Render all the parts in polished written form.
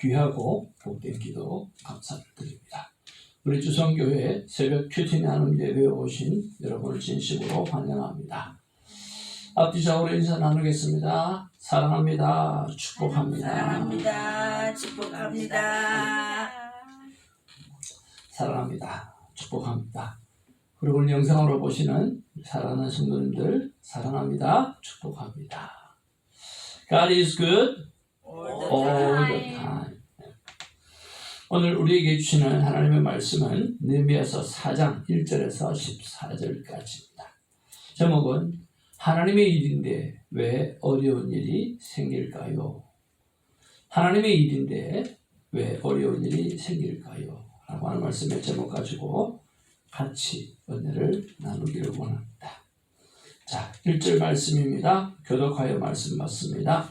귀하고 복된 기도 감사를 드립니다. 우리 주성교회 새벽 큐티 나눔 예배에 오신 여러분을 진심으로 환영합니다. 앞뒤 좌우로 인사 나누겠습니다. 사랑합니다. 축복합니다. 사랑합니다. 축복합니다. 사랑합니다. 축복합니다. 그리고 오늘 영상으로 보시는 사랑하는 성도님들 사랑합니다. 축복합니다. God is good all the time. 오늘 우리에게 주시는 하나님의 말씀은 느헤미야서 4장 1절에서 14절까지입니다. 제목은 하나님의 일인데 왜 어려운 일이 생길까요? 하나님의 일인데 왜 어려운 일이 생길까요? 라고 하는 말씀의 제목 가지고 같이 은혜를 나누기를 원합니다. 자, 1절 말씀입니다. 교독하여 말씀 받습니다.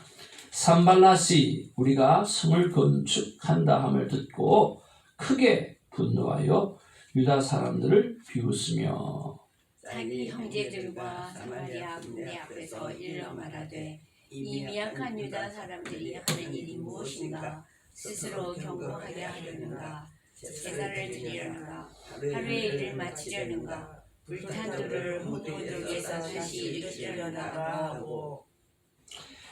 산발랏이 우리가 성을 건축한다 함을 듣고 크게 분노하여 유다 사람들을 비웃으며 자기 형제들과 사마리아 군대 앞에서 일러 말하되 이 미약한 유다 사람들이 하는 일이 무엇인가? 스스로 경고하게 하려는가? 제사를 드리려는가? 하루의 일을 마치려는가? 불탄 돌을 무도둑에서 다시 일으키려는가 하고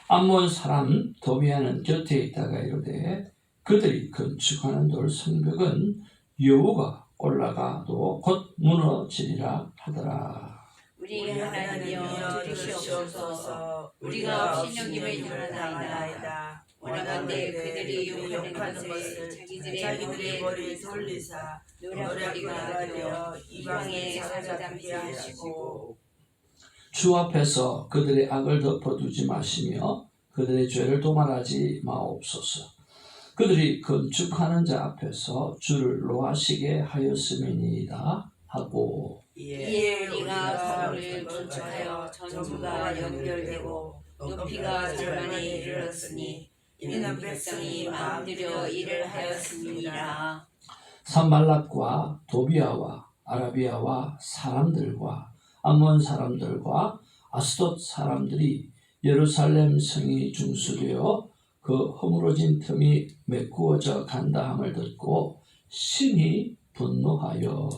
암몬 사람 도비아는 곁에 있다가 이르되 그들이 건축하는 돌 성벽은 여호가 올라가도 곧 무너지리라 하더라. 우리 하나님이여 들으시옵소서. 우리가 없이 여김을 당하나이다. 원하건대 그들이 욕하는 것을 자기들의 머리를 돌리사 노략거리가 되어 이방에 사로잡게 하시고 주 앞에서 그들의 악을 덮어두지 마시며 그들의 죄를 도말하지 마옵소서. 그들이 건축하는 자 앞에서 주를 노하시게 하였음이니이다 하고 이에 우리가 성을 건축하여 전부가 연결되고 높이가 절반에 이르렀으니 이는 백성이 마음들여 일을 하였습니다. 산발랏과 도비아와 아라비아와 사람들과 암몬 사람들과 아스돗 사람들이 예루살렘 성이 중수되어 그 허물어진 틈이 메꾸어져 간다 함을 듣고 심히 분노하여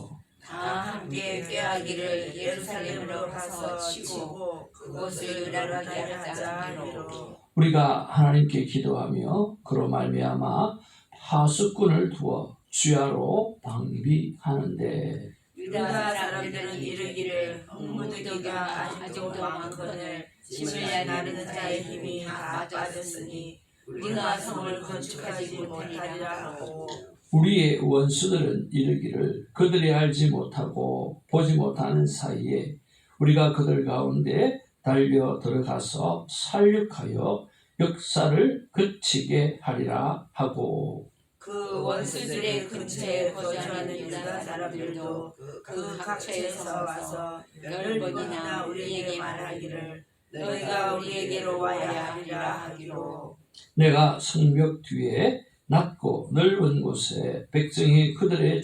다 함께 꾀하기를 예루살렘으로 가서 치고 그곳을 나라게 하자 하기로 우리가 하나님께 기도하며 그로 말미암아 하수꾼을 두어 주야로 방비하는데 유다 사람들은 이르기를 흙무더기가 아직도 많거늘 짐을 나르는 자의 힘이 다 빠졌으니 우리가 성을 건축하지 못하리라 하고 우리의 원수들은 이르기를 그들이 알지 못하고 보지 못하는 사이에 우리가 그들 가운데 달려 들어가서 살육하여 역사를 그치게 하리라 하고 그 원수들의 근처에 거주하는 유다 사람들도 그 각처에서 와서 10번이나 우리에게 말하기를 너희가 우리에게로 와야 하리라 하기로 내가 성벽 뒤에 낮고 넓은 곳에 백성이 그들의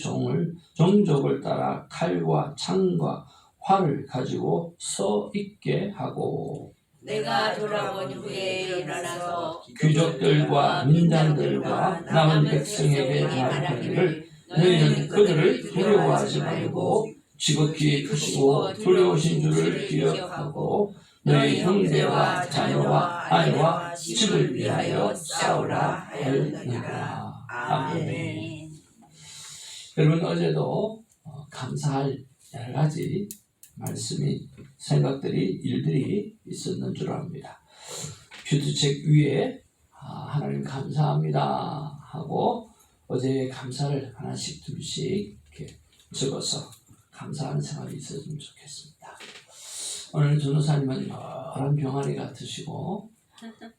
종족을 따라 칼과 창과 활을 가지고 서 있게 하고 내가 돌아본 후에 일어나서 귀족들과 민장들과 남은 백성에게 말하기를 너희는 그들을 두려워하지 말고 지극히 크시고 두려우신 줄을 기억하고 너희 형제와 자녀와 아내와 집을 위하여 싸우라 하였느니라. 아멘. 여러분 어제도 감사할 여러 가지 말씀이 생각들이 일들이 있었는 줄 압니다. 큐티책 위에 하나님 감사합니다 하고 어제의 감사를 하나씩 둘씩 이렇게 적어서 감사하는 생활이 있었으면 좋겠습니다. 오늘 전도사님은 노란 병아리 같으시고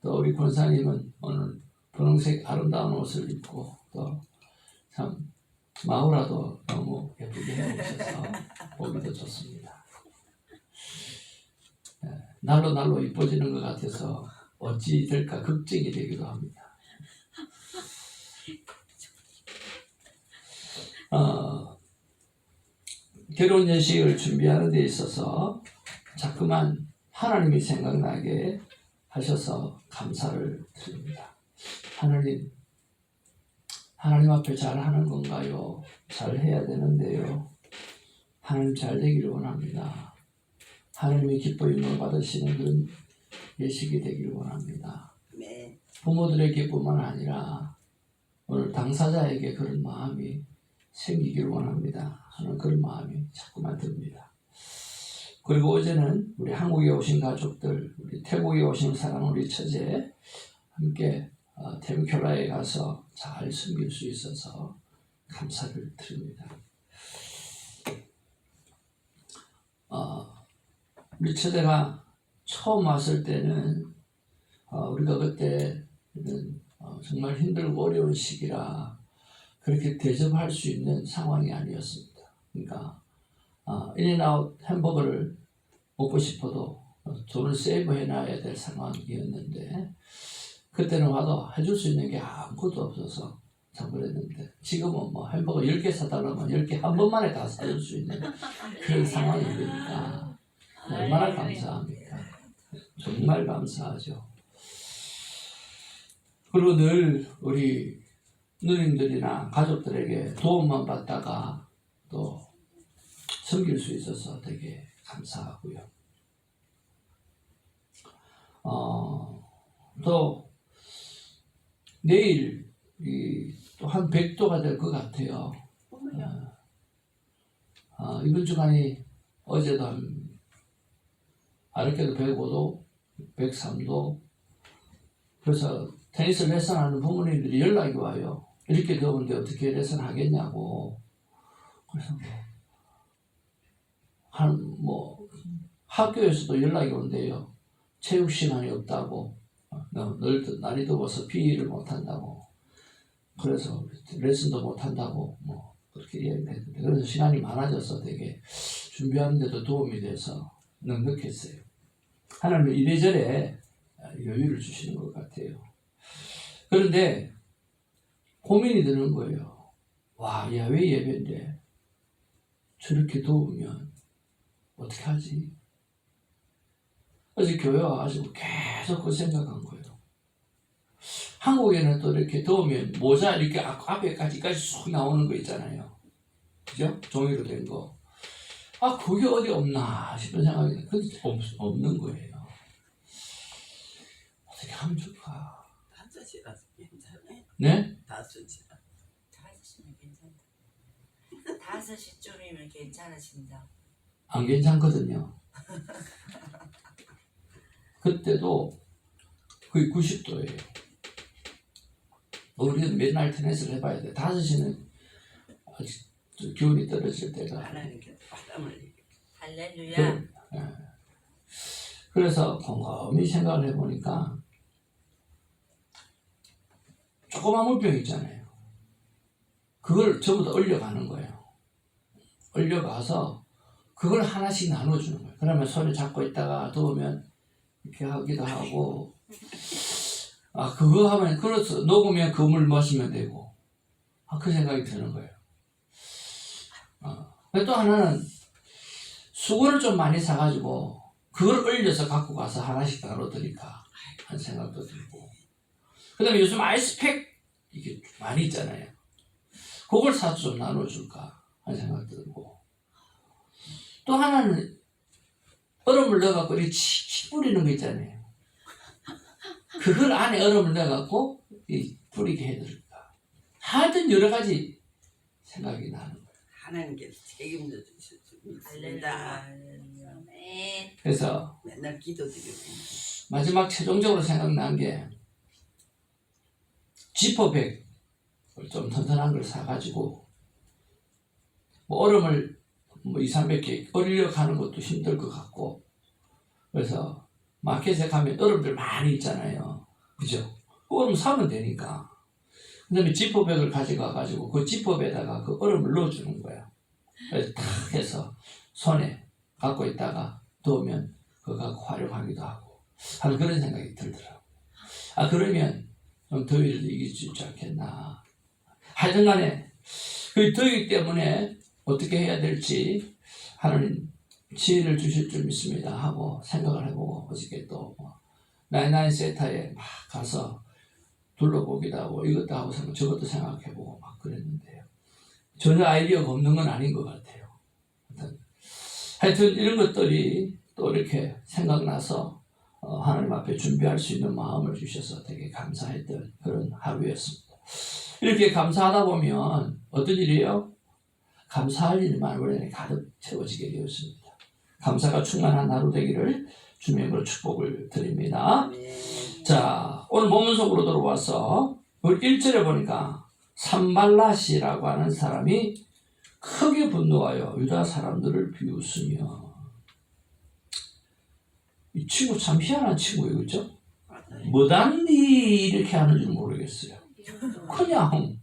또 우리 권사님은 오늘 분홍색 아름다운 옷을 입고 또 참 마우라도 너무 예쁘게 해오셔서 보기도 좋습니다. 날로 이뻐지는 것 같아서 어찌 될까 걱정이 되기도 합니다. 결혼 예식을 준비하는 데 있어서 자꾸만 하나님이 생각나게 하셔서 감사를 드립니다. 하나님, 하나님 앞에 잘하는 건가요? 잘해야 되는데요. 하나님 잘 되기를 원합니다. 하나님의 기뻐임을 받으시는 그런 예식이 되기를 원합니다. 네. 부모들에게뿐만 아니라 오늘 당사자에게 그런 마음이 생기기를 원합니다 하는 그런 마음이 자꾸만 듭니다. 그리고 어제는 우리 한국에 오신 가족들, 우리 태국에 오신 사랑 우리 처제 함께 템큐라에 가서 잘 섬길 수 있어서 감사를 드립니다. 우리 처제가 처음 왔을 때는 우리가 그때는 정말 힘들고 어려운 시기라 그렇게 대접할 수 있는 상황이 아니었습니다. 그러니까 인앤아웃 햄버거를 먹고 싶어도 돈을 세이브 해놔야 될 상황이었는데 그때는 와도 해줄 수 있는 게 아무것도 없어서 참 그랬는데 지금은 뭐 햄버거 10개 사달라면 10개 한 번만에 다 사줄 수 있는 그런 상황이 되니까 얼마나 감사합니까? 정말 감사하죠. 그리고 늘 우리 누님들이나 가족들에게 도움만 받다가 또 섬길 수 있어서 되게 감사하고요. 또 내일 또 한 100도가 될 것 같아요. 이번 주간이 어제도 한 아랫게도 105도, 103도. 그래서 테니스 레슨하는 부모님들이 연락이 와요. 이렇게 더운데 어떻게 레슨 하겠냐고. 그래서 학교에서도 연락이 온대요. 체육 시간이 없다고. 날이 더워서 PE를 못 한다고. 그래서 레슨도 못 한다고 그렇게 이야기했는데 그래서 시간이 많아져서 되게 준비하는데도 도움이 돼서 넉넉했어요. 하나님은 이래저래 여유를 주시는 것 같아요. 그런데 고민이 드는 거예요. 와, 야외 예배인데 저렇게 더우면 어떻게 하지? 어제 교회 와가지고 계속 그 생각한 거예요. 한국에는 또 이렇게 더우면 모자 이렇게 앞에까지 쑥 나오는 거 있잖아요. 그죠? 종이로 된 거. 그게 어디 없나 싶은 생각이 들어요. 그게 없는 거예요. 어떻게 하면 좋을까? 5시라서 괜찮아요. 네? 5시라. 5시면 괜찮다. 5시쯤이면 괜찮으십니다. 안 괜찮거든요. 그때도 거의 90도예요. 우리는 맨날 테니스를 해봐야 돼. 5시는 아직 기온이 떨어질 때가. 하나님께서 바람을 할렐루야. 그래서 곰곰이 생각을 해보니까 조그만 물병 있잖아요. 그걸 전부 다 얼려가는 거예요. 얼려가서 그걸 하나씩 나눠주는 거예요. 그러면 손에 잡고 있다가 더우면 이렇게 하기도 하고 그거 하면 그래서 녹으면 그 물 마시면 되고 그 생각이 드는 거예요. 또 하나는 수건을 좀 많이 사가지고 그걸 얼려서 갖고 가서 하나씩 나눠드릴까 하는 생각도 들고 그 다음에 요즘 아이스팩 이게 많이 있잖아요. 그걸 사서 좀 나눠줄까 하는 생각도 들고 또 하나는 얼음을 넣어갖고 이렇게 칙칙 뿌리는 거 있잖아요. 그걸 안에 얼음을 넣어갖고 뿌리게 해드릴까. 하여튼 여러 가지 생각이 나는 거예요. 하나님께서 책임져 주실 줄 믿습니다. 네. 그래서 맨날 기도드리고 마지막 최종적으로 생각난 게 지퍼백 좀 튼튼한 걸 사가지고 얼음을 200~300개 얼려 가는 것도 힘들 것 같고 그래서 마켓에 가면 얼음들 많이 있잖아요. 그죠? 얼음 사면 되니까. 그 다음에 지퍼백을 가져가가지고 그 지퍼백에다가 그 얼음을 넣어주는 거야. 그래서 탁 해서 손에 갖고 있다가 더우면 그거 갖고 활용하기도 하고 하는 그런 생각이 들더라고요. 그러면 좀 더위를 이길 수 있지 않겠나. 하여튼 간에 그 더위 때문에 어떻게 해야 될지 하나님 지혜를 주실 줄 믿습니다 하고 생각을 해보고 어저께 또 나인나인 센터에 막 가서 둘러보기도 하고 이것도 하고 저것도 생각해보고 막 그랬는데요. 전혀 아이디어가 없는 건 아닌 것 같아요. 하여튼 이런 것들이 또 이렇게 생각나서 하나님 앞에 준비할 수 있는 마음을 주셔서 되게 감사했던 그런 하루였습니다. 이렇게 감사하다 보면 어떤 일이에요? 감사할 일만 원래 가득 채워지게 되었습니다. 감사가 충만한 하루 되기를 주님으로 축복을 드립니다. 자, 오늘 본문 속으로 들어와서 우리 1절에 보니까 산발랏이라고 하는 사람이 크게 분노하여 유다 사람들을 비웃으며, 이 친구 참 희한한 친구예요. 그렇죠? 뭐단디 이렇게 하는 줄 모르겠어요. 그냥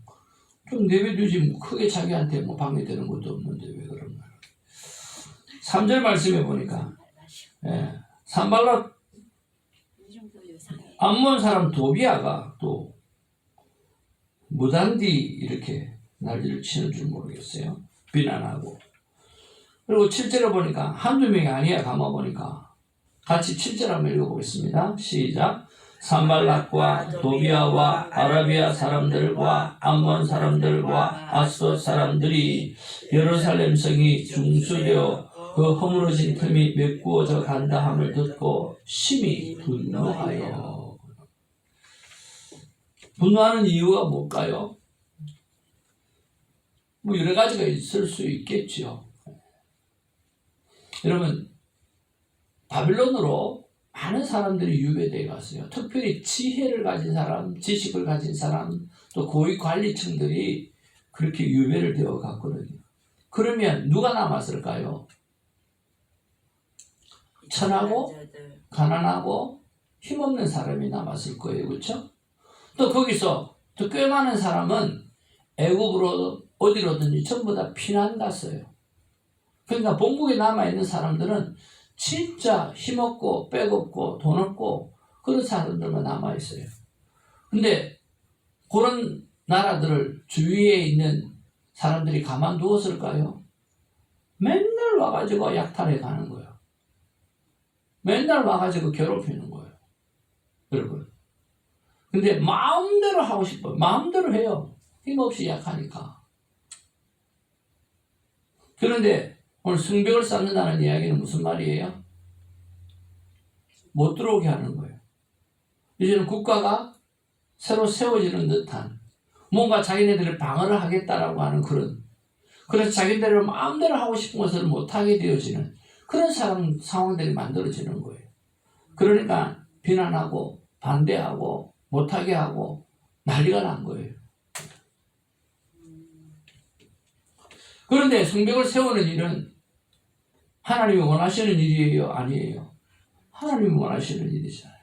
좀 내버려두지 뭐 크게 자기한테 뭐 방해되는 것도 없는데 왜 그런 거야. 3절 말씀해 보니까 산발랏 암몬 사람 도비아가 또 무단디 이렇게 난리를 치는 줄 모르겠어요. 비난하고. 그리고 7절에 보니까 한두 명이 아니야. 가만 보니까 같이 7절 한번 읽어보겠습니다. 시작. 산발랏과 도비아와 아라비아 사람들과 암몬 사람들과 아스돗 사람들이 예루살렘 성이 중수되어 그 허물어진 틈이 메꾸어져 간다 함을 듣고 심히 분노하여. 분노하는 이유가 뭘까요? 뭐 여러 가지가 있을 수 있겠죠. 여러분, 바빌론으로 많은 사람들이 유배되어 갔어요. 특별히 지혜를 가진 사람, 지식을 가진 사람, 또 고위 관리층들이 그렇게 유배를 되어 갔거든요. 그러면 누가 남았을까요? 천하고 가난하고 힘없는 사람이 남았을 거예요. 그렇죠? 또 거기서 또 꽤 많은 사람은 애국으로 어디로든지 전부 다 피난 갔어요. 그러니까 본국에 남아있는 사람들은 진짜 힘없고 백없고 돈 없고 그런 사람들만 남아있어요. 근데 그런 나라들을 주위에 있는 사람들이 가만두었을까요? 맨날 와가지고 약탈해 가는 거예요. 맨날 와가지고 괴롭히는 거예요. 여러분. 근데 마음대로 하고 싶어요. 마음대로 해요. 힘없이 약하니까. 그런데 오늘 성벽을 쌓는다는 이야기는 무슨 말이에요? 못 들어오게 하는 거예요. 이제는 국가가 새로 세워지는 듯한 뭔가 자기네들을 방어를 하겠다라고 하는 그래서 자기네들 마음대로 하고 싶은 것을 못하게 되어지는 그런 상황들이 만들어지는 거예요. 그러니까 비난하고 반대하고 못하게 하고 난리가 난 거예요. 그런데 성벽을 세우는 일은 하나님이 원하시는 일이에요? 아니에요? 하나님이 원하시는 일이잖아요.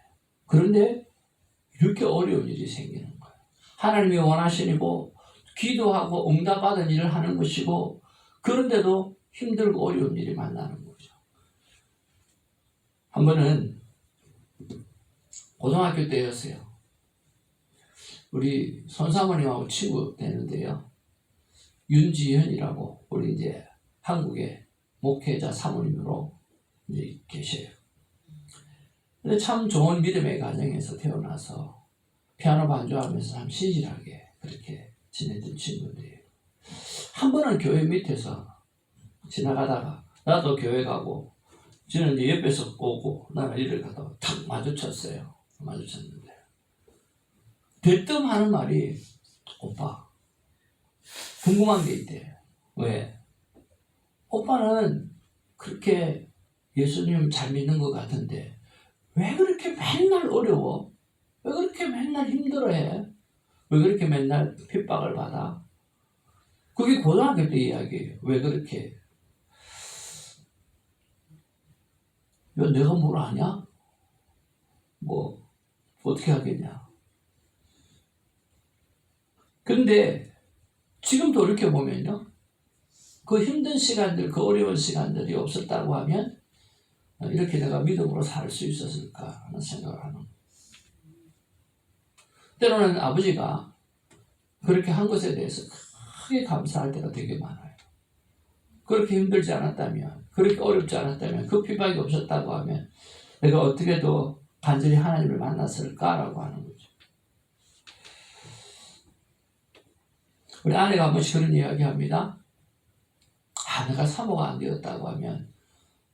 그런데 이렇게 어려운 일이 생기는 거예요. 하나님이 원하시고 기도하고 응답받은 일을 하는 것이고 그런데도 힘들고 어려운 일이 만나는 거죠. 한 번은 고등학교 때였어요. 우리 손사모님하고 친구 되는데요. 윤지현이라고 우리 이제 한국의 목회자 사모님으로 이제 계셔요. 근데 참 좋은 믿음의 가정에서 태어나서 피아노 반주하면서 참 신실하게 그렇게 지내던 친구인데요. 한 번은 교회 밑에서 지나가다가 나도 교회 가고 저는 이제 옆에서 오고 나는 이를 가다가 탁 마주쳤어요. 마주쳤는데 대뜸 하는 말이 오빠 궁금한 게 있대. 왜? 오빠는 그렇게 예수님 잘 믿는 것 같은데 왜 그렇게 맨날 어려워? 왜 그렇게 맨날 힘들어해? 왜 그렇게 맨날 핍박을 받아? 그게 고등학교 때 이야기예요. 왜 그렇게? 야, 내가 뭘 아냐? 뭐 어떻게 하겠냐? 근데 지금 돌이켜보면요. 그 힘든 시간들, 그 어려운 시간들이 없었다고 하면 이렇게 내가 믿음으로 살 수 있었을까 하는 생각을 하는 거예요. 때로는 아버지가 그렇게 한 것에 대해서 크게 감사할 때가 되게 많아요. 그렇게 힘들지 않았다면, 그렇게 어렵지 않았다면, 그 핍박이 없었다고 하면 내가 어떻게 더 간절히 하나님을 만났을까라고 하는 거죠. 우리 아내가 한 번씩 그런 이야기 합니다. 내가 사모가 안 되었다고 하면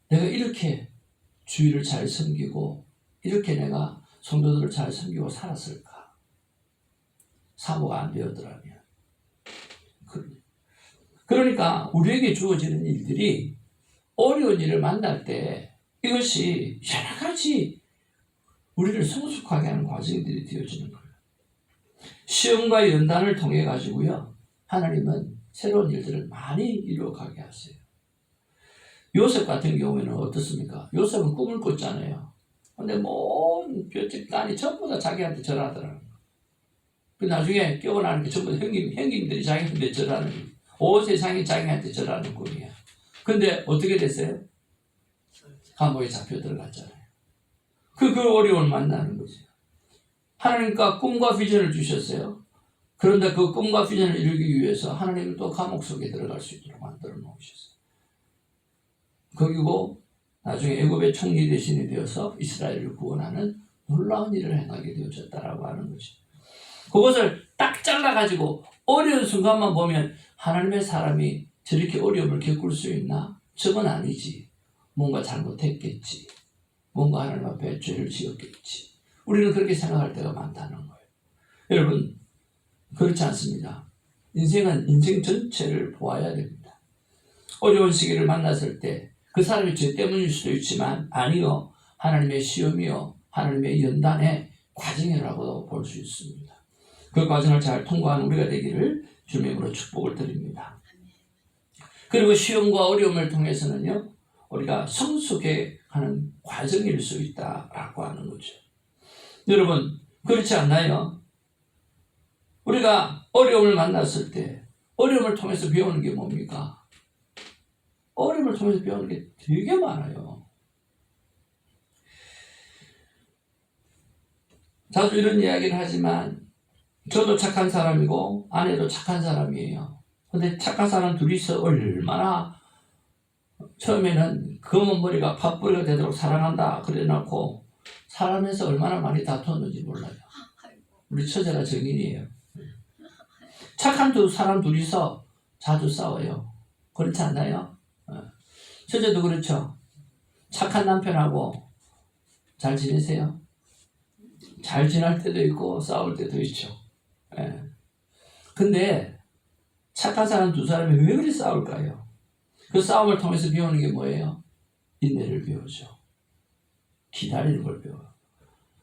내가 이렇게 주의를 잘 섬기고 이렇게 내가 성도들을 잘 섬기고 살았을까? 사모가 안 되었더라면. 그러니까 우리에게 주어지는 일들이 어려운 일을 만날 때 이것이 여러 가지 우리를 성숙하게 하는 과정들이 되어지는 거예요. 시험과 연단을 통해 가지고요, 하나님은 새로운 일들을 많이 이루어가게 하세요. 요셉 같은 경우에는 어떻습니까? 요셉은 꿈을 꿨잖아요. 근데 뭔 별짓간이 전부 다 자기한테 절하더라고요. 그 나중에 깨어나는 게 전부 형님들이 자기한테 절하는, 온 세상이 자기한테 절하는 꿈이야. 근데 어떻게 됐어요? 감옥에 잡혀 들어갔잖아요. 그 어려움을 만나는 거죠. 하나님과 꿈과 비전을 주셨어요. 그런데 그 꿈과 비전을 이루기 위해서 하나님은 또 감옥 속에 들어갈 수 있도록 만들어 놓으셨어요. 거기고 나중에 애굽의 총리 대신이 되어서 이스라엘을 구원하는 놀라운 일을 행하게 되어졌다라고 하는 거죠. 그것을 딱 잘라가지고 어려운 순간만 보면 하나님의 사람이 저렇게 어려움을 겪을 수 있나? 저건 아니지. 뭔가 잘못했겠지. 뭔가 하나님 앞에 죄를 지었겠지. 우리는 그렇게 생각할 때가 많다는 거예요. 여러분, 그렇지 않습니다. 인생은 인생 전체를 보아야 됩니다. 어려운 시기를 만났을 때 그 사람의 죄 때문일 수도 있지만 아니요, 하나님의 시험이요, 하나님의 연단의 과정이라고도 볼 수 있습니다. 그 과정을 잘 통과하는 우리가 되기를 주님으로 축복을 드립니다. 그리고 시험과 어려움을 통해서는요, 우리가 성숙해 가는 과정일 수 있다라고 하는 거죠. 여러분, 그렇지 않나요? 우리가 어려움을 만났을 때 어려움을 통해서 배우는 게 뭡니까? 어려움을 통해서 배우는 게 되게 많아요. 자주 이런 이야기를 하지만 저도 착한 사람이고 아내도 착한 사람이에요. 근데 착한 사람 둘이서 얼마나 처음에는 검은 머리가 팥뿌리가 되도록 사랑한다 그래놓고 살아면서 얼마나 많이 다투었는지 몰라요. 우리 처제가 정인이에요. 착한 사람 둘이서 자주 싸워요. 그렇지 않나요? 처제도 그렇죠. 착한 남편하고 잘 지내세요? 잘 지낼 때도 있고 싸울 때도 있죠. 근데 착한 사람 두 사람이 왜 그리 싸울까요? 그 싸움을 통해서 배우는 게 뭐예요? 인내를 배우죠. 기다리는 걸 배워요.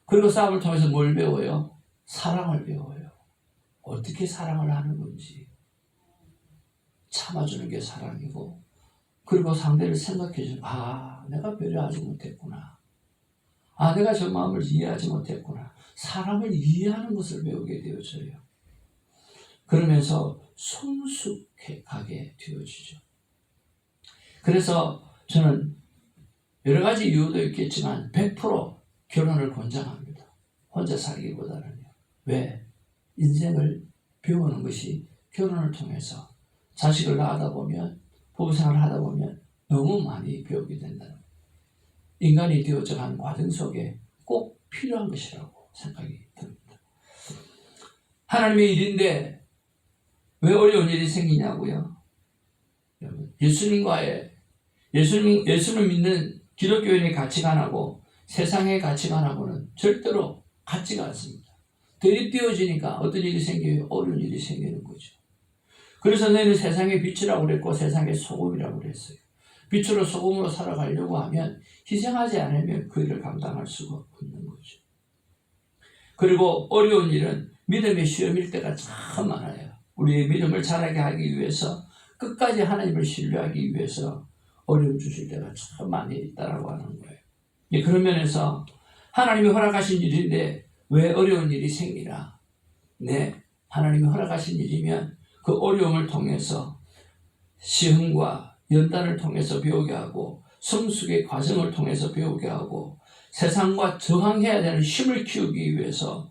그리고 싸움을 통해서 뭘 배워요? 사랑을 배워요. 어떻게 사랑을 하는 건지. 참아주는 게 사랑이고, 그리고 상대를 생각해주는, 내가 배려하지 못했구나. 내가 저 마음을 이해하지 못했구나. 사람을 이해하는 것을 배우게 되어져요. 그러면서 성숙해 가게 되어지죠. 그래서 저는 여러 가지 이유도 있겠지만 100% 결혼을 권장합니다. 혼자 살기보다는요. 왜? 인생을 배우는 것이 결혼을 통해서 자식을 낳다 보면, 부부생활을 하다 보면 너무 많이 배우게 된다는 거예요. 인간이 되어져가는 과정 속에 꼭 필요한 것이라고 생각이 듭니다. 하나님의 일인데 왜 어려운 일이 생기냐고요? 예수님을 믿는 기독교인의 가치관하고 세상의 가치관하고는 절대로 같지가 않습니다. 대립되어지니까 어떤 일이 생겨요? 어려운 일이 생기는 거죠. 그래서 너희는 세상의 빛이라고 그랬고 세상의 소금이라고 그랬어요. 빛으로 소금으로 살아가려고 하면 희생하지 않으면 그 일을 감당할 수가 없는 거죠. 그리고 어려운 일은 믿음의 시험일 때가 참 많아요. 우리의 믿음을 자라게 하기 위해서, 끝까지 하나님을 신뢰하기 위해서 어려움 주실 때가 참 많이 있다라고 하는 거예요. 그런 면에서 하나님이 허락하신 일인데 왜 어려운 일이 생기나? 하나님이 허락하신 일이면 그 어려움을 통해서 시험과 연단을 통해서 배우게 하고 성숙의 과정을 통해서 배우게 하고 세상과 저항해야 되는 힘을 키우기 위해서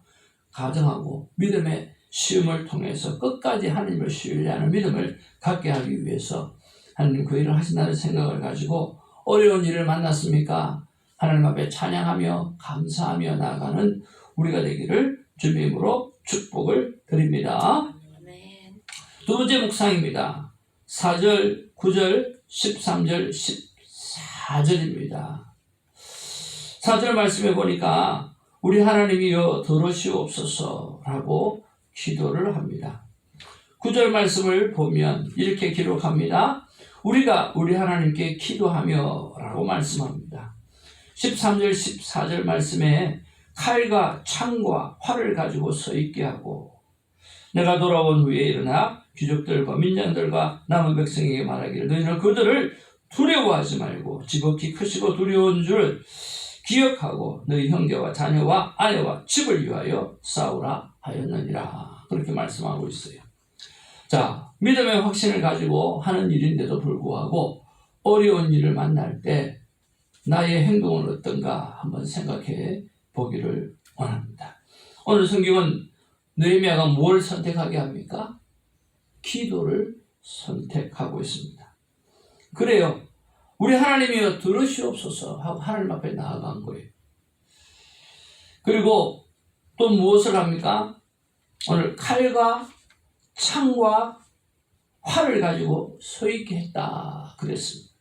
가정하고 믿음의 시험을 통해서 끝까지 하나님을 신뢰하는 믿음을 갖게 하기 위해서 하나님 그 일을 하신다는 생각을 가지고 어려운 일을 만났습니까? 하나님 앞에 찬양하며 감사하며 나아가는 우리가 되기를 주님으로 축복을 드립니다. 두 번째 묵상입니다. 4절, 9절, 13절, 14절입니다. 4절 말씀해 보니까 우리 하나님이여 들으시옵소서라고 기도를 합니다. 9절 말씀을 보면 이렇게 기록합니다. 우리가 우리 하나님께 기도하며 라고 말씀합니다. 13절 14절 말씀에 칼과 창과 활을 가지고 서 있게 하고 내가 돌아온 후에 일어나 귀족들과 민장들과 남은 백성에게 말하기를 너희는 그들을 두려워하지 말고 지극히 크시고 두려운 줄 기억하고 너희 형제와 자녀와 아내와 집을 위하여 싸우라 하였느니라. 그렇게 말씀하고 있어요. 자, 믿음의 확신을 가지고 하는 일인데도 불구하고 어려운 일을 만날 때 나의 행동은 어떤가 한번 생각해 보기를 원합니다. 오늘 성경은 느헤미야가 뭘 선택하게 합니까? 기도를 선택하고 있습니다. 그래요. 우리 하나님이여 들으시옵소서 하고 하나님 앞에 나아간 거예요. 그리고 또 무엇을 합니까? 오늘 칼과 창과 활을 가지고 서 있게 했다 그랬습니다.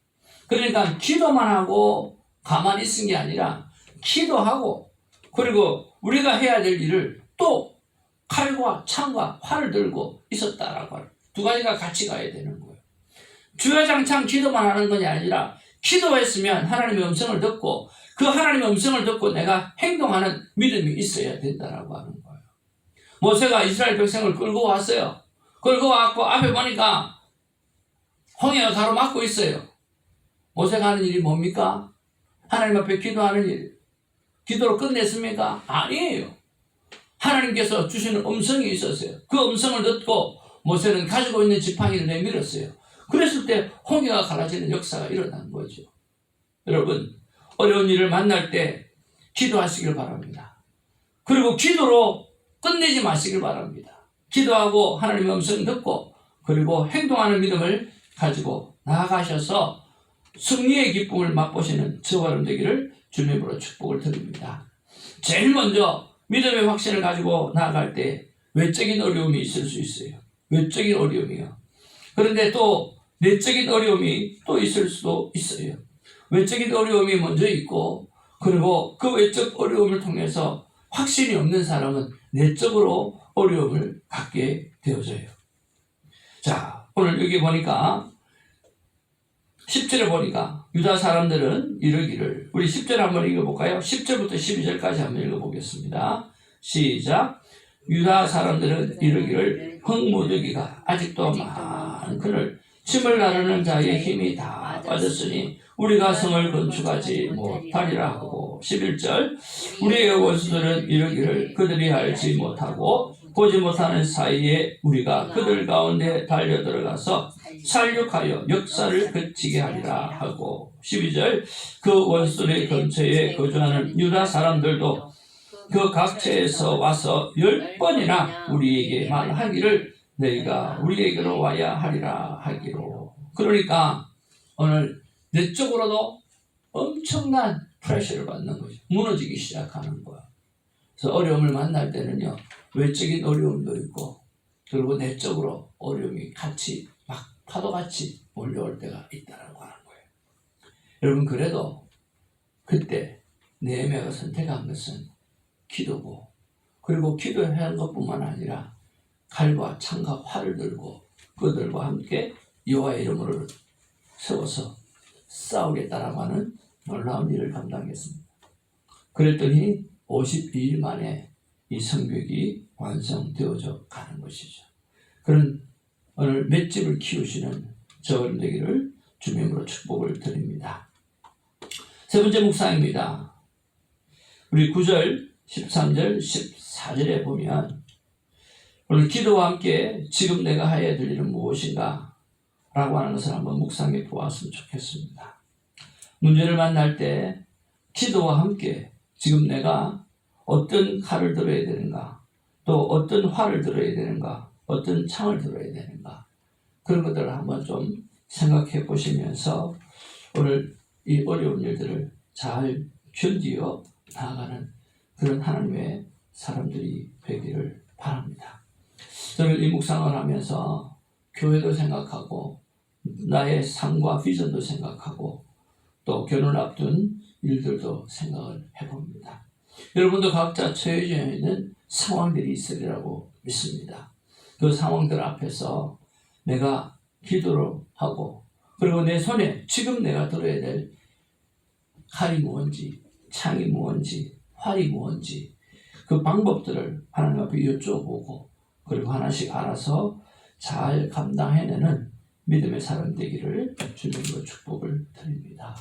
그러니까 기도만 하고 가만히 있은 게 아니라 기도하고 그리고 우리가 해야 될 일을 또 칼과 창과 활을 들고 있었다라고 하는 두 가지가 같이 가야 되는 거예요. 주야장창 기도만 하는 것이 아니라 기도했으면 하나님의 음성을 듣고 그 하나님의 음성을 듣고 내가 행동하는 믿음이 있어야 된다라고 하는 거예요. 모세가 이스라엘 백성을 끌고 왔어요. 끌고 왔고 앞에 보니까 홍해가 가로막고 있어요. 모세가 하는 일이 뭡니까? 하나님 앞에 기도하는 일. 기도로 끝냈습니까? 아니에요. 하나님께서 주시는 음성이 있었어요. 그 음성을 듣고 모세는 가지고 있는 지팡이를 내밀었어요. 그랬을 때 홍해가 갈라지는 역사가 일어난 거죠. 여러분, 어려운 일을 만날 때 기도하시길 바랍니다. 그리고 기도로 끝내지 마시길 바랍니다. 기도하고 하나님의 음성 듣고 그리고 행동하는 믿음을 가지고 나아가셔서 승리의 기쁨을 맛보시는 저와 여러분 되기를 주님으로 축복을 드립니다. 제일 먼저 믿음의 확신을 가지고 나아갈 때 외적인 어려움이 있을 수 있어요. 외적인 어려움이요. 그런데 또 내적인 어려움이 또 있을 수도 있어요. 외적인 어려움이 먼저 있고 그리고 그 외적 어려움을 통해서 확신이 없는 사람은 내적으로 어려움을 갖게 되어져요. 자, 오늘 여기 보니까 10절에 보니까 유다 사람들은 이르기를 우리 10절 한번 읽어볼까요? 10절부터 12절까지 한번 읽어보겠습니다. 시작. 유다 사람들은 이르기를 흙무더기가 아직도 많거늘 침을 나르는 자의 힘이 다 빠졌으니 우리가 성을 건축하지 못하리라 하고 11절 우리의 원수들은 이르기를 그들이 알지 못하고 보지 못하는 사이에 우리가 그들 가운데 달려들어가서 살육하여 역사를 그치게 하리라 하고 12절 그 원수들의 근처에 거주하는 유다 사람들도 그 각처에서 와서 10번이나 우리에게 말하기를 너희가 우리에게로 와야 하리라 하기로. 그러니까 오늘 내적으로도 엄청난 프레셔를 받는 거죠. 무너지기 시작하는 거야. 그래서 어려움을 만날 때는요, 외적인 어려움도 있고, 그리고 내적으로 어려움이 같이 막 파도같이 몰려올 때가 있다라고 하는 거예요. 여러분, 그래도 그때 느헤미야가 선택한 것은 기도고, 그리고 기도해야 하는 것뿐만 아니라 칼과 창과 활을 들고 그들과 함께 여호와의 이름으로 세워서 싸우겠다라고 하는 놀라운 일을 감당했습니다. 그랬더니 52일 만에 이 성벽이 완성되어져 가는 것이죠. 그런 오늘 맷집을 키우시는 저여러분 되기를 주님으로 축복을 드립니다. 세 번째 묵상입니다. 우리 9절, 13절, 14절에 보면 오늘 기도와 함께 지금 내가 해야 될 일은 무엇인가 라고 하는 것을 한번 묵상해 보았으면 좋겠습니다. 문제를 만날 때 기도와 함께 지금 내가 어떤 칼을 들어야 되는가, 또 어떤 활을 들어야 되는가, 어떤 창을 들어야 되는가, 그런 것들을 한번 좀 생각해 보시면서 오늘 이 어려운 일들을 잘 견디어 나아가는 그런 하나님의 사람들이 되기를 바랍니다. 저는 이 묵상을 하면서 교회도 생각하고 나의 삶과 비전도 생각하고 또 결혼 앞둔 일들도 생각을 해봅니다. 여러분도 각자 처해져 있는 상황들이 있으리라고 믿습니다. 그 상황들 앞에서 내가 기도를 하고 그리고 내 손에 지금 내가 들어야 될 칼이 뭔지 창이 뭔지 활이 뭔지 그 방법들을 하나님 앞에 여쭤보고 그리고 하나씩 알아서 잘 감당해내는 믿음의 사람 되기를 주님으로 축복을 드립니다.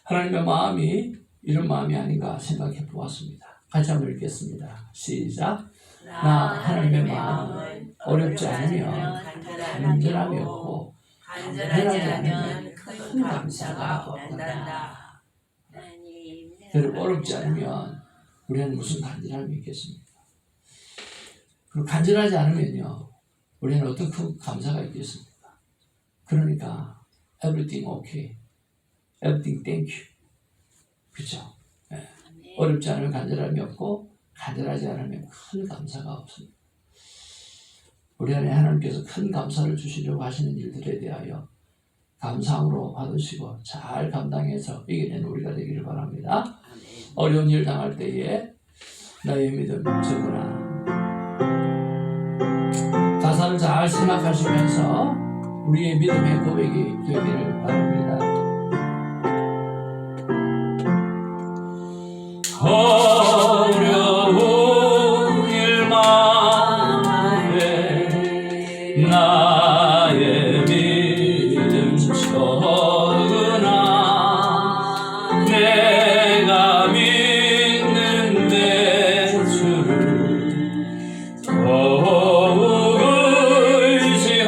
하나님의 마음이 이런 마음이 아닌가 생각해 보았습니다. 같이 한번 읽겠습니다. 시작. 나 하나님의 마음은 어렵지 않으면 간절함이 없고 간절하지 않으면 큰 감사가 없단다. 여러분 어렵지 않으면 우리는 무슨 간절함이 있겠습니까? 그리고 간절하지 않으면요 우리는 어떤 큰 감사가 있겠습니까? 그러니까 everything okay, everything thank you. 그렇죠? 네. 어렵지 않으면 간절함이 없고 간절하지 않으면 큰 감사가 없습니다. 우리 안에 하나님께서 큰 감사를 주시려고 하시는 일들에 대하여 감사함으로 받으시고 잘 감당해서 이겨내는 우리가 되기를 바랍니다. 어려운 일 당할 때에 나의 믿음 적으나 가사를 잘 생각하시면서 우리의 믿음의 고백이 되기를 바랍니다. 어려운 일만에 나의 믿음 적으나 내가 믿는데 주를 더욱 의지합니다.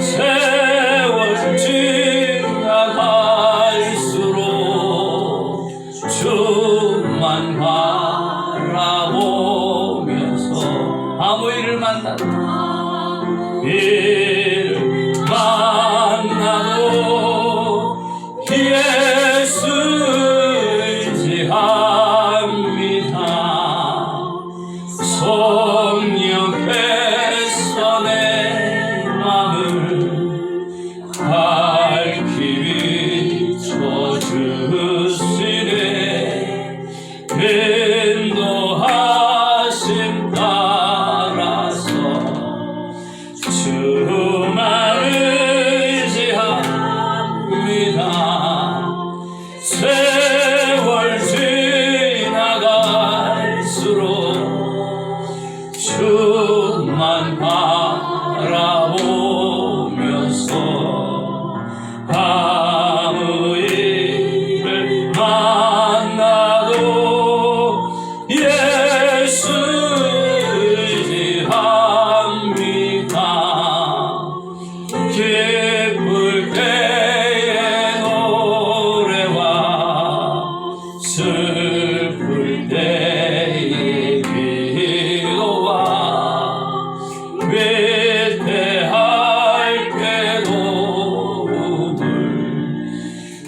세월 지나갈수록 주만 바라보면서 아무 일을 만나도 예수 의지합니다. 성령께서 내 맘을 밝히 비춰주시네. 인도하심 따라서 주만 의지합니다. 세월 지나갈수록 주만 바라보면서 아무 일을 만나도 예수 의지합니다. 기쁠 때의 노래와 슬플 때의 기도와 위태할 때 도움을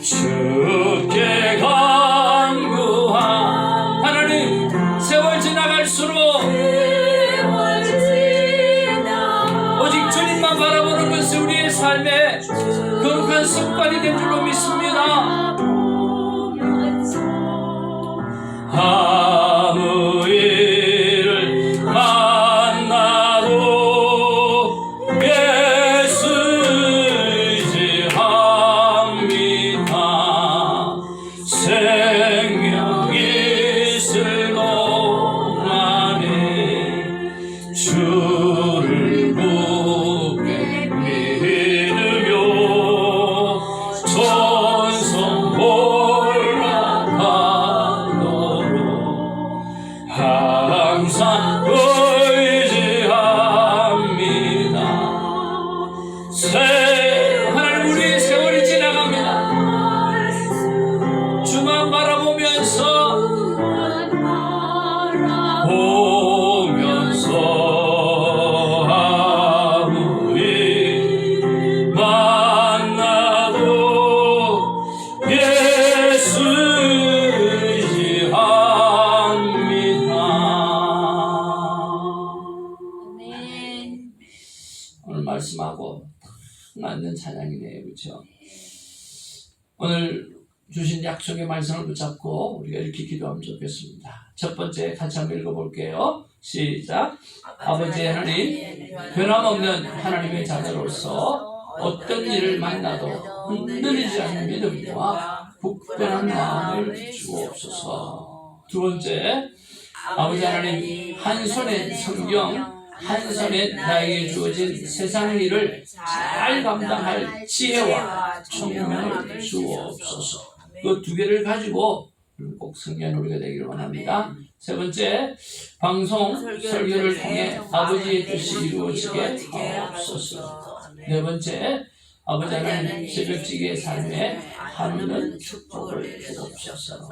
주께 간구한 하나님. 세월 지나갈수록 오직 주님만 바라보는 것이 우리의 삶의 거룩한 습관이 된 줄로 믿습니다. 아무 일을 만나도 예수 의지합니다. 생명 있을 동안에 주를 굳게 믿으며 전성 올라가도록 항상 의지합니다. 하나님, 우리의 세월이 지나갑니다. 주만 바라보면서 아무 일 만나도 예수 의지합니다. 말씀하고 딱 맞는 찬양이네요. 그렇죠? 오늘 주신 약속의 말씀을 붙잡고 우리가 이렇게 기도하면 좋겠습니다. 첫 번째 같이 한번 읽어볼게요. 시작. 아버지 하나님, 변함없는 하나님의 자녀로서 어떤 일을 만나도 흔들리지 않는 믿음과 굳건한 마음을 주옵소서. 두 번째, 아버지 하나님, 한 손에 성경, 한 손에 나에게 주어진 세상 일을 잘 감당할 지혜와 총명을 주옵소서. 그 두 개를 가지고 꼭 승리한 우리가 되기를 원합니다. 세 번째, 방송 설교를 통해 아버지의 뜻이 이루어지게 하옵소서. 네 번째, 아버지 하나님 새벽지기의 삶에 한없는 축복을 주옵소서.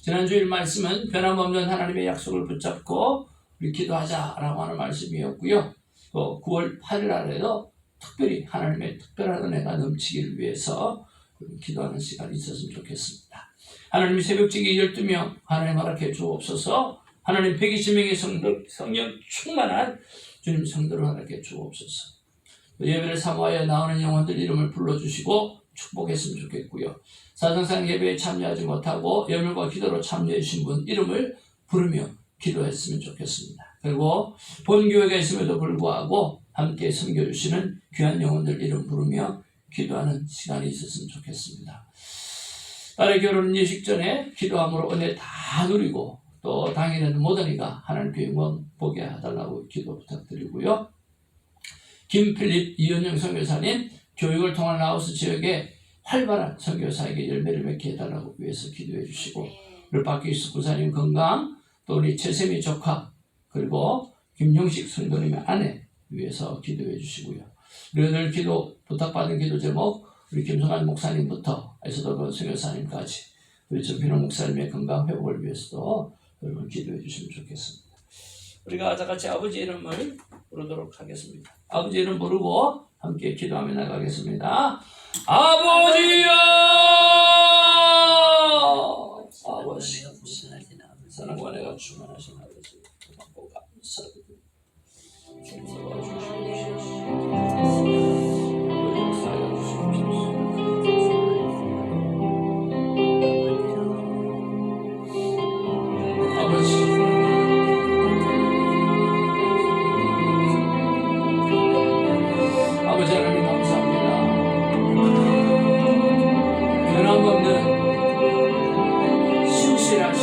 지난 주일 말씀은 변함없는 하나님의 약속을 붙잡고 우리 기도하자라고 하는 말씀이었고요. 또 9월 8일 날에도 특별히 하나님의 특별한 은혜가 넘치기를 위해서 기도하는 시간이 있었으면 좋겠습니다. 하나님 새벽지기 12명 하나님 허락해 주옵소서. 하나님 120명의 성령 충만한 주님 성도를 허락해 주옵소서. 예배를 사모하여 나오는 영혼들 이름을 불러주시고 축복했으면 좋겠고요. 사정상 예배에 참여하지 못하고 예물과 기도로 참여해 주신 분 이름을 부르며 기도했으면 좋겠습니다. 그리고 본교회가 있음에도 불구하고 함께 섬겨주시는 귀한 영혼들 이름 부르며 기도하는 시간이 있었으면 좋겠습니다. 딸의 결혼 예식 전에 기도함으로 은혜 다 누리고 또 당일에는 모든 이가 하나님께 영광 보게 해달라고 기도 부탁드리고요. 김필립 이현영 선교사님 교육을 통한 라오스 지역에 활발한 선교사에게 열매를 맺게 해달라고 위해서 기도해 주시고 우리 박기수 부사님 건강 또 우리 최세미 조카 그리고 김용식 성도님의 아내 위해서 기도해 주시고요. 우리가 늘 기도 부탁받은 기도 제목 우리 김성환 목사님부터 에스더건 선교사님까지 우리 전필호 목사님의 건강 회복을 위해서도 여러분 기도해 주시면 좋겠습니다. 우리가 다 같이 아버지 이름을 부르도록 하겠습니다. 아버지 이름 부르고 함께 기도하며 나가겠습니다. 아버지여, 아버지 사랑과 내가 충만하신 아버지 고맙고 감사드립니다. 주님 도와주시옵소서. 역사하여 주시옵소서. 아버지 아버지 하나님 감사합니다. 변함없는 신실하신